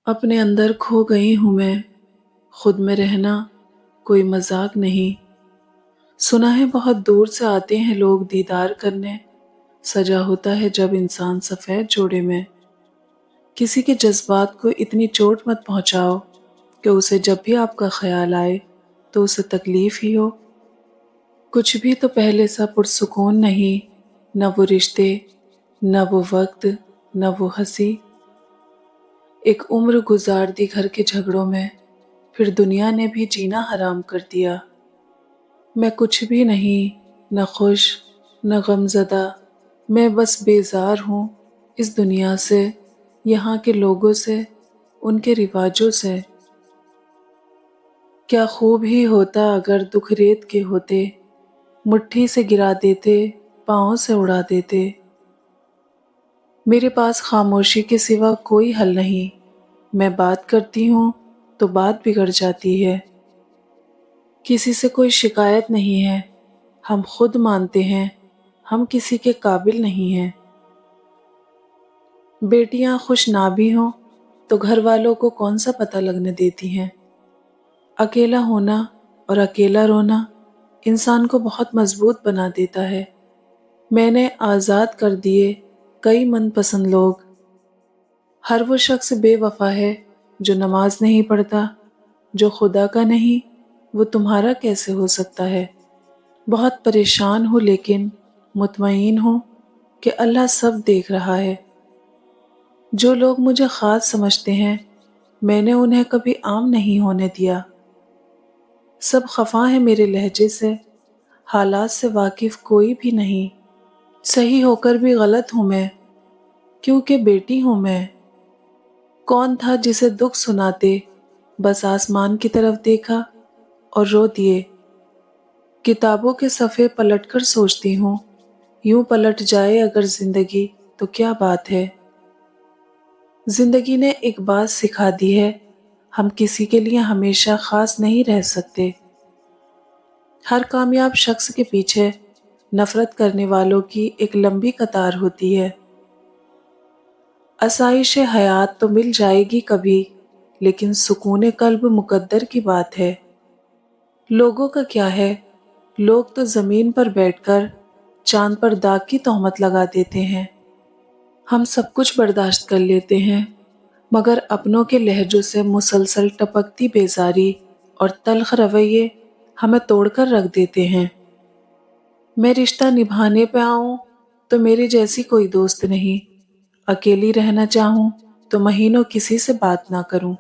اپنے اندر کھو گئی ہوں میں، خود میں رہنا کوئی مذاق نہیں۔ سنا ہے بہت دور سے آتے ہیں لوگ دیدار کرنے، سجا ہوتا ہے جب انسان سفید جوڑے میں۔ کسی کے جذبات کو اتنی چوٹ مت پہنچاؤ کہ اسے جب بھی آپ کا خیال آئے تو اسے تکلیف ہی ہو۔ کچھ بھی تو پہلے سا پرسکون نہیں، نہ وہ رشتے، نہ وہ وقت، نہ وہ ہنسی۔ ایک عمر گزار دی گھر کے جھگڑوں میں، پھر دنیا نے بھی جینا حرام کر دیا۔ میں کچھ بھی نہیں، نہ خوش، نہ غم زدہ، میں بس بیزار ہوں اس دنیا سے، یہاں کے لوگوں سے، ان کے رواجوں سے۔ کیا خوب ہی ہوتا اگر دکھ ریت کے ہوتے، مٹھی سے گرا دیتے، پاؤں سے اڑا دیتے۔ میرے پاس خاموشی کے سوا کوئی حل نہیں، میں بات کرتی ہوں تو بات بگڑ جاتی ہے۔ کسی سے کوئی شکایت نہیں ہے، ہم خود مانتے ہیں ہم کسی کے قابل نہیں ہیں۔ بیٹیاں خوش نہ بھی ہوں تو گھر والوں کو کون سا پتہ لگنے دیتی ہیں۔ اکیلا ہونا اور اکیلا رونا انسان کو بہت مضبوط بنا دیتا ہے۔ میں نے آزاد کر دیے کئی من پسند لوگ۔ ہر وہ شخص بے وفا ہے جو نماز نہیں پڑھتا، جو خدا کا نہیں وہ تمہارا کیسے ہو سکتا ہے۔ بہت پریشان ہوں لیکن مطمئن ہوں کہ اللہ سب دیکھ رہا ہے۔ جو لوگ مجھے خاص سمجھتے ہیں میں نے انہیں کبھی عام نہیں ہونے دیا۔ سب خفا ہیں میرے لہجے سے، حالات سے واقف کوئی بھی نہیں۔ صحیح ہو کر بھی غلط ہوں میں، کیونکہ بیٹی ہوں میں۔ کون تھا جسے دکھ سناتے بس آسمان کی طرف دیکھا اور رو دیے۔ کتابوں کے صفحے پلٹ کر سوچتی ہوں، یوں پلٹ جائے اگر زندگی تو کیا بات ہے۔ زندگی نے ایک بات سکھا دی ہے، ہم کسی کے لیے ہمیشہ خاص نہیں رہ سکتے۔ ہر کامیاب شخص کے پیچھے نفرت کرنے والوں کی ایک لمبی قطار ہوتی ہے۔ آسائش حیات تو مل جائے گی کبھی، لیکن سکون قلب مقدر کی بات ہے۔ لوگوں کا کیا ہے، لوگ تو زمین پر بیٹھ کر چاند پر داغ کی تہمت لگا دیتے ہیں۔ ہم سب کچھ برداشت کر لیتے ہیں، مگر اپنوں کے لہجوں سے مسلسل ٹپکتی بیزاری اور تلخ رویے ہمیں توڑ کر رکھ دیتے ہیں۔ میں رشتہ نبھانے پہ آؤں تو میرے جیسی کوئی دوست نہیں، اکیلی رہنا چاہوں تو مہینوں کسی سے بات نہ کروں۔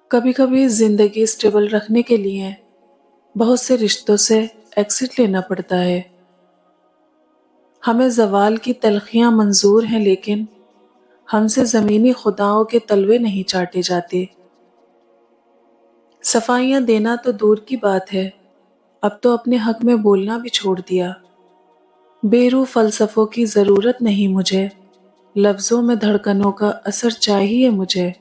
کبھی کبھی زندگی سٹیبل رکھنے کے لیے بہت سے رشتوں سے ایکسٹ لینا پڑتا ہے۔ ہمیں زوال کی تلخیاں منظور ہیں لیکن ہم سے زمینی خداؤں کے تلوے نہیں چاٹے جاتے۔ صفائیاں دینا تو دور کی بات ہے، اب تو اپنے حق میں بولنا بھی چھوڑ دیا۔ بے روح فلسفوں کی ضرورت نہیں مجھے، لفظوں میں دھڑکنوں کا اثر چاہیے مجھے۔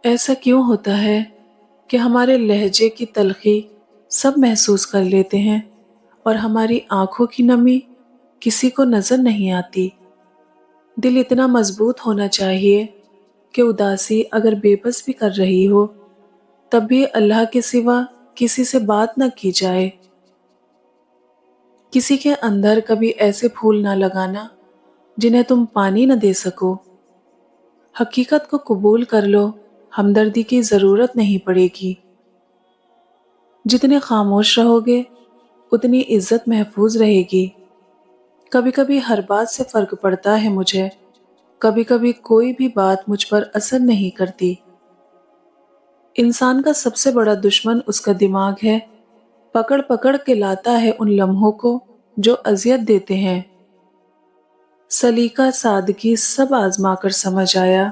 ایسا کیوں ہوتا ہے کہ ہمارے لہجے کی تلخی سب محسوس کر لیتے ہیں اور ہماری آنکھوں کی نمی کسی کو نظر نہیں آتی؟ دل اتنا مضبوط ہونا چاہیے کہ اداسی اگر بے بس بھی کر رہی ہو تب بھی اللہ کے سوا کسی سے بات نہ کی جائے۔ کسی کے اندر کبھی ایسے پھول نہ لگانا جنہیں تم پانی نہ دے سکو۔ حقیقت کو قبول کر لو، ہمدردی کی ضرورت نہیں پڑے گی۔ جتنے خاموش رہو گے اتنی عزت محفوظ رہے گی۔ کبھی کبھی ہر بات سے فرق پڑتا ہے مجھے، کبھی کبھی کوئی بھی بات مجھ پر اثر نہیں کرتی۔ انسان کا سب سے بڑا دشمن اس کا دماغ ہے، پکڑ پکڑ کے لاتا ہے ان لمحوں کو جو اذیت دیتے ہیں۔ سلیقہ سادگی سب آزما کر سمجھ آیا،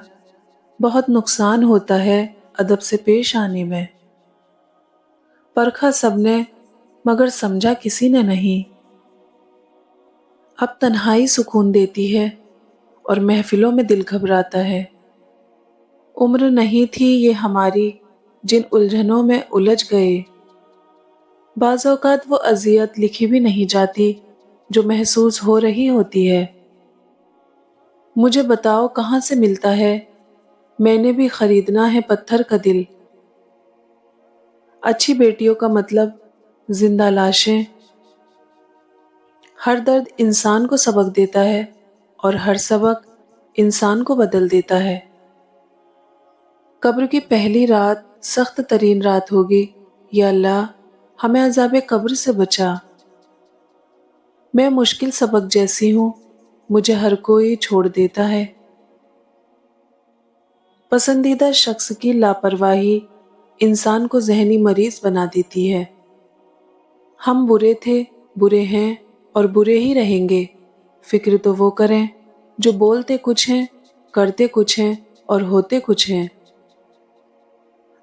بہت نقصان ہوتا ہے ادب سے پیش آنے میں۔ پرکھا سب نے مگر سمجھا کسی نے نہیں۔ اب تنہائی سکون دیتی ہے اور محفلوں میں دل گھبراتا ہے۔ عمر نہیں تھی یہ ہماری جن الجھنوں میں الجھ گئے۔ بعض اوقات وہ اذیت لکھی بھی نہیں جاتی جو محسوس ہو رہی ہوتی ہے۔ مجھے بتاؤ کہاں سے ملتا ہے میں نے بھی خریدنا ہے پتھر کا دل۔ اچھی بیٹیوں کا مطلب زندہ لاشیں۔ ہر درد انسان کو سبق دیتا ہے اور ہر سبق انسان کو بدل دیتا ہے۔ قبر کی پہلی رات سخت ترین رات ہوگی، یا اللہ ہمیں عذاب قبر سے بچا۔ میں مشکل سبق جیسی ہوں، مجھے ہر کوئی چھوڑ دیتا ہے۔ پسندیدہ شخص کی لاپرواہی انسان کو ذہنی مریض بنا دیتی ہے۔ ہم برے تھے، برے ہیں اور برے ہی رہیں گے۔ فکر تو وہ کریں جو بولتے کچھ ہیں، کرتے کچھ ہیں اور ہوتے کچھ ہیں۔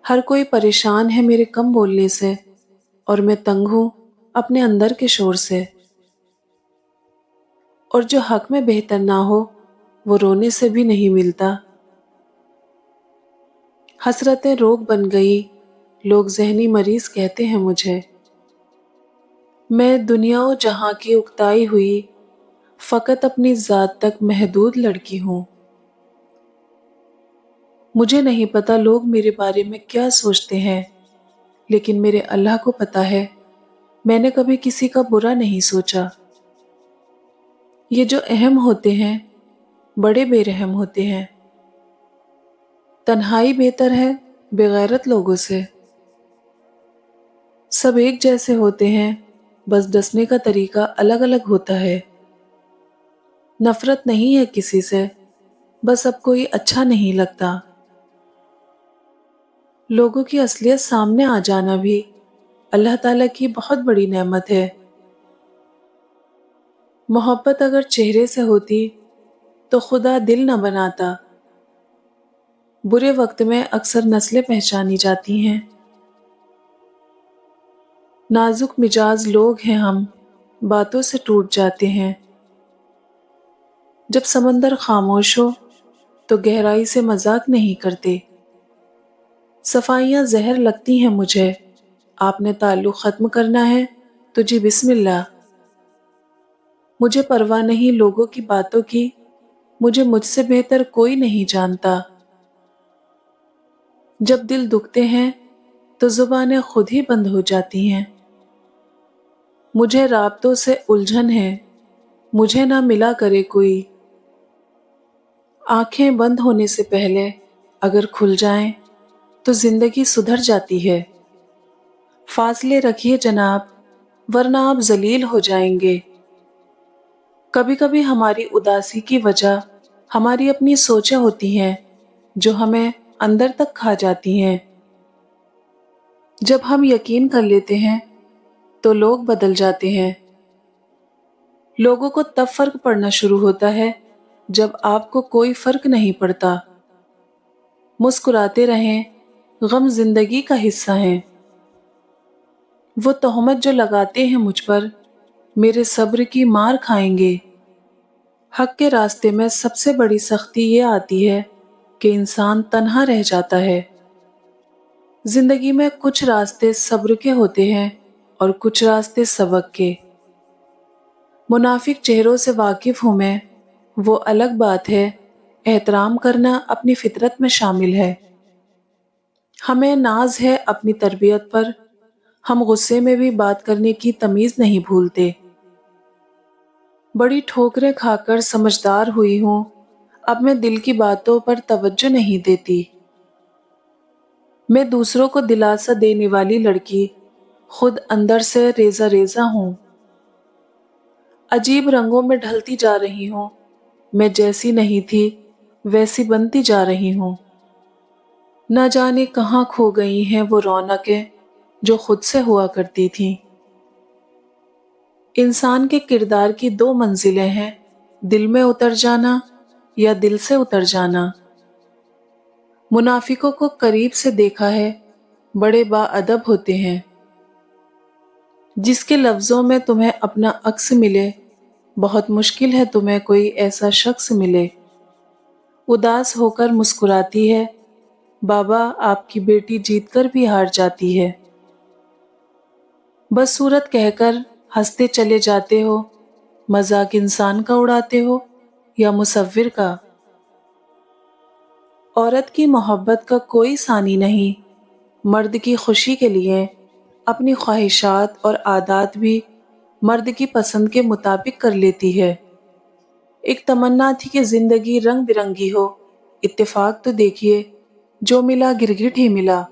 ہر کوئی پریشان ہے میرے کم بولنے سے، اور میں تنگ ہوں اپنے اندر کے شور سے۔ اور جو حق میں بہتر نہ ہو وہ رونے سے بھی نہیں ملتا۔ حسرتیں روگ بن گئی، لوگ ذہنی مریض کہتے ہیں مجھے۔ میں دنیا و جہاں کی اکتائی ہوئی، فقط اپنی ذات تک محدود لڑکی ہوں۔ مجھے نہیں پتا لوگ میرے بارے میں کیا سوچتے ہیں، لیکن میرے اللہ کو پتا ہے میں نے کبھی کسی کا برا نہیں سوچا۔ یہ جو اہم ہوتے ہیں بڑے بے رحم ہوتے ہیں۔ تنہائی بہتر ہے بغیرت لوگوں سے۔ سب ایک جیسے ہوتے ہیں، بس ڈسنے کا طریقہ الگ الگ ہوتا ہے۔ نفرت نہیں ہے کسی سے، بس اب کوئی اچھا نہیں لگتا۔ لوگوں کی اصلیت سامنے آ جانا بھی اللہ تعالیٰ کی بہت بڑی نعمت ہے۔ محبت اگر چہرے سے ہوتی تو خدا دل نہ بناتا۔ برے وقت میں اکثر نسلیں پہچانی جاتی ہیں۔ نازک مزاج لوگ ہیں ہم، باتوں سے ٹوٹ جاتے ہیں۔ جب سمندر خاموش ہو تو گہرائی سے مذاق نہیں کرتے۔ صفائیاں زہر لگتی ہیں مجھے، آپ نے تعلق ختم کرنا ہے تو جی بسم اللہ۔ مجھے پرواہ نہیں لوگوں کی باتوں کی، مجھے مجھ سے بہتر کوئی نہیں جانتا۔ جب دل دکھتے ہیں تو زبانیں خود ہی بند ہو جاتی ہیں۔ مجھے رابطوں سے الجھن ہے، مجھے نہ ملا کرے کوئی۔ آنکھیں بند ہونے سے پہلے اگر کھل جائیں تو زندگی سدھر جاتی ہے۔ فاصلے رکھیے جناب، ورنہ آپ ذلیل ہو جائیں گے۔ کبھی کبھی ہماری اداسی کی وجہ ہماری اپنی سوچیں ہوتی ہیں جو ہمیں اندر تک کھا جاتی ہیں۔ جب ہم یقین کر لیتے ہیں تو لوگ بدل جاتے ہیں۔ لوگوں کو تب فرق پڑنا شروع ہوتا ہے جب آپ کو کوئی فرق نہیں پڑتا۔ مسکراتے رہیں، غم زندگی کا حصہ ہیں۔ وہ تہمت جو لگاتے ہیں مجھ پر، میرے صبر کی مار کھائیں گے۔ حق کے راستے میں سب سے بڑی سختی یہ آتی ہے کہ انسان تنہا رہ جاتا ہے۔ زندگی میں کچھ راستے صبر کے ہوتے ہیں اور کچھ راستے سبق کے۔ منافق چہروں سے واقف ہوں میں، وہ الگ بات ہے، احترام کرنا اپنی فطرت میں شامل ہے۔ ہمیں ناز ہے اپنی تربیت پر، ہم غصے میں بھی بات کرنے کی تمیز نہیں بھولتے۔ بڑی ٹھوکریں کھا کر سمجھدار ہوئی ہوں، اب میں دل کی باتوں پر توجہ نہیں دیتی۔ میں دوسروں کو دلاسا دینے والی لڑکی، خود اندر سے ریزہ ریزہ ہوں۔ عجیب رنگوں میں ڈھلتی جا رہی ہوں، میں جیسی نہیں تھی ویسی بنتی جا رہی ہوں۔ نہ جانے کہاں کھو گئی ہیں وہ رونقیں جو خود سے ہوا کرتی تھیں۔ انسان کے کردار کی دو منزلیں ہیں، دل میں اتر جانا یا دل سے اتر جانا۔ منافقوں کو قریب سے دیکھا ہے، بڑے باادب ہوتے ہیں۔ جس کے لفظوں میں تمہیں اپنا عکس ملے، بہت مشکل ہے تمہیں کوئی ایسا شخص ملے۔ اداس ہو کر مسکراتی ہے، بابا آپ کی بیٹی جیت کر بھی ہار جاتی ہے۔ بس صورت کہہ کر ہنستے چلے جاتے ہو، مذاق انسان کا اڑاتے ہو یا مصور کا؟ عورت کی محبت کا کوئی ثانی نہیں، مرد کی خوشی کے لیے اپنی خواہشات اور عادات بھی مرد کی پسند کے مطابق کر لیتی ہے۔ ایک تمنا تھی کہ زندگی رنگ برنگی ہو، اتفاق تو دیکھیے، جو ملا گرگٹ ہی ملا۔